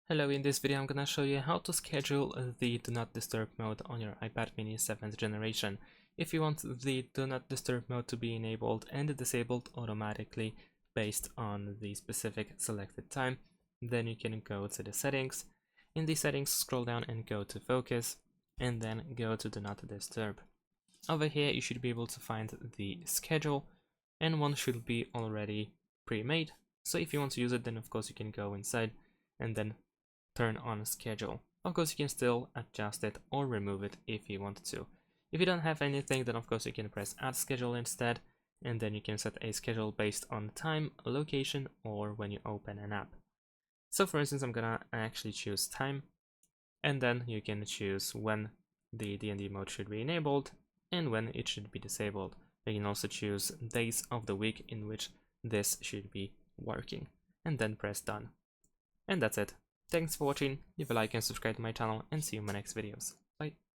Hello, in this video I'm gonna show you how to schedule the Do Not Disturb mode on your iPad mini 7th generation. If you want the Do Not Disturb mode to be enabled and disabled automatically based on the specific selected time, then you can go to the settings. In the settings, scroll down and go to focus, and then go to Do Not Disturb. Over here you should be able to find the schedule, and one should be already pre-made. So if you want to use it, then of course you can go inside and then turn on schedule. Of course you can still adjust it or remove it if you want to. If you don't have anything, then of course you can press add schedule instead, and then you can set a schedule based on time, location, or when you open an app. So for instance, I'm gonna actually choose time, and then you can choose when the DND mode should be enabled and when it should be disabled. You can also choose days of the week in which this should be working, and then press done. And that's it. Thanks for watching, leave a like and subscribe to my channel, and see you in my next videos. Bye.